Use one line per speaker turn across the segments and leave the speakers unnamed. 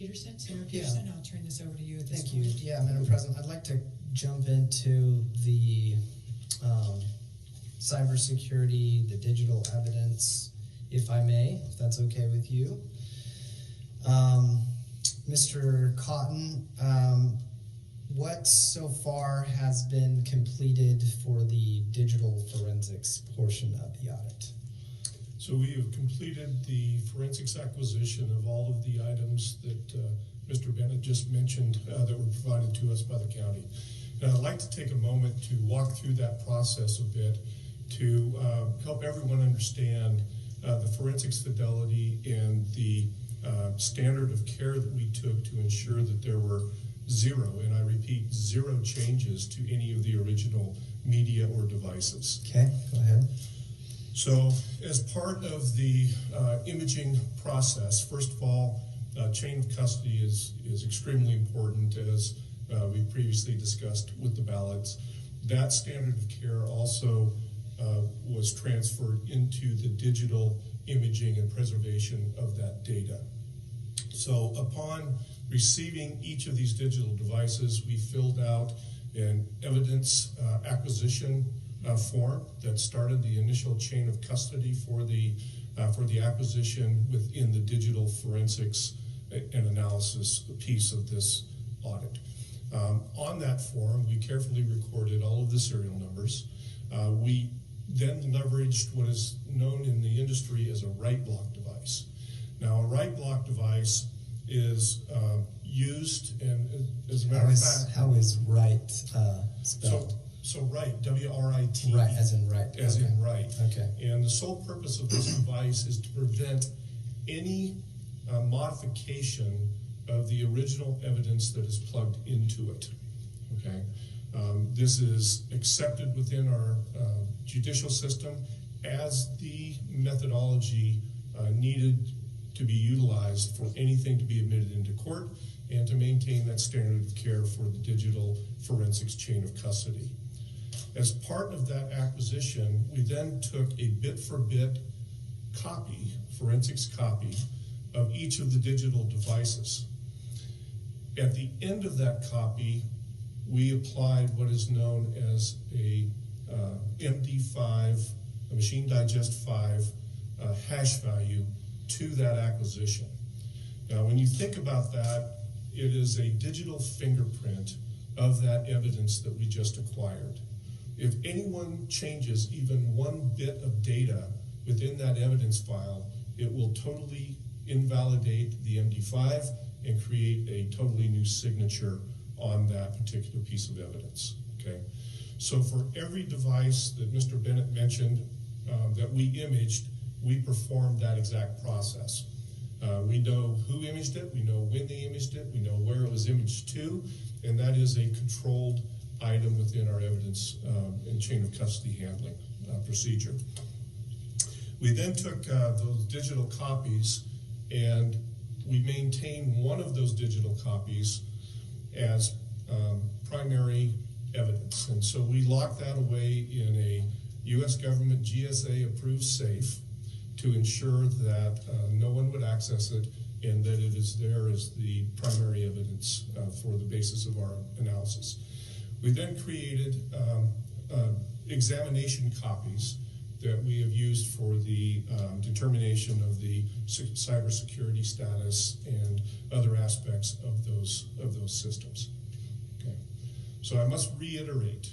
Peterson. Sarah Peterson, I'll turn this over to you at this
Thank
point.
you. Yeah, Madam President, I'd like to jump into the cybersecurity, the digital evidence, if I may, if that's okay with you. Mr. Cotton, what so far has been completed for the digital forensics portion of the audit?
So we have completed the forensics acquisition of all of the items that Mr. Bennett just mentioned that were provided to us by the county. And I'd like to take a moment to walk through that process a bit to help everyone understand the forensics fidelity and the standard of care that we took to ensure that there were zero, and I repeat, zero changes to any of the original media or devices.
Okay, go ahead.
So as part of the imaging process, first of all, chain of custody is extremely important, as we previously discussed with the ballots. That standard of care also was transferred into the digital imaging and preservation of that data. So upon receiving each of these digital devices, we filled out an evidence acquisition form that started the initial chain of custody for the acquisition within the digital forensics and analysis piece of this audit. On that form, we carefully recorded all of the serial numbers. We then leveraged what is known in the industry as a write block device. Now, a write block device is used, and as a matter of fact,
how is write spelled?
So write, W-R-I-T.
Right, as in write.
As
okay.
in write.
Okay.
And the sole purpose of this device is to prevent any modification of the original evidence that is plugged into it. Okay. This is accepted within our judicial system as the methodology needed to be utilized for anything to be admitted into court and to maintain that standard of care for the digital forensics chain of custody. As part of that acquisition, we then took a bit-for-bit copy, forensics copy, of each of the digital devices. At the end of that copy, we applied what is known as a MD5, a machine digest 5 hash value to that acquisition. Now, when you think about that, it is a digital fingerprint of that evidence that we just acquired. If anyone changes even one bit of data within that evidence file, it will totally invalidate the MD5 and create a totally new signature on that particular piece of evidence. Okay, so for every device that Mr. Bennett mentioned that we imaged, we performed that exact process. We know who imaged it, we know when they imaged it, we know where it was imaged to, and that is a controlled item within our evidence and chain of custody handling procedure. We then took those digital copies and we maintain one of those digital copies as primary evidence. And so we locked that away in a U.S. government GSA approved safe to ensure that no one would access it and that it is there as the primary evidence for the basis of our analysis. We then created examination copies that we have used for the determination of the cybersecurity status and other aspects of those systems. Okay. So I must reiterate,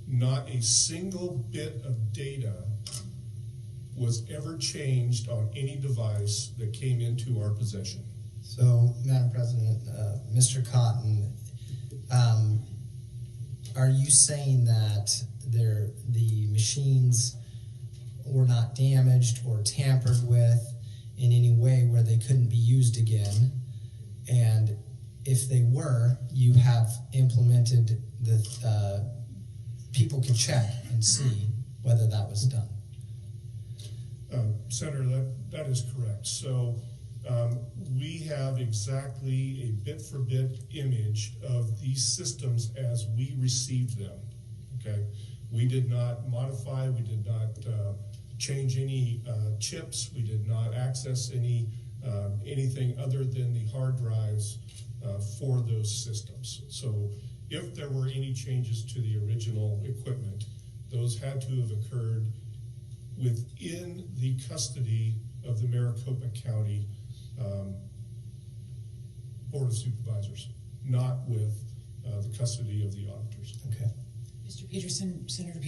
not a single bit of data was ever changed on any device that came into our possession.
So, Madam President, Mr. Cotton, are you saying that the machines were not damaged or tampered with in any way where they couldn't be used again? And if they were, you have implemented the people can check and see whether that was done.
Senator, that is correct. So we have exactly a bit-for-bit image of these systems as we received them. Okay, we did not modify, we did not change any chips, we did not access any anything other than the hard drives for those systems. So if there were any changes to the original equipment, those had to have occurred within the custody of the Maricopa County Board of Supervisors, not with the custody of the auditors.
Okay.
Mr. Peterson, Senator Page.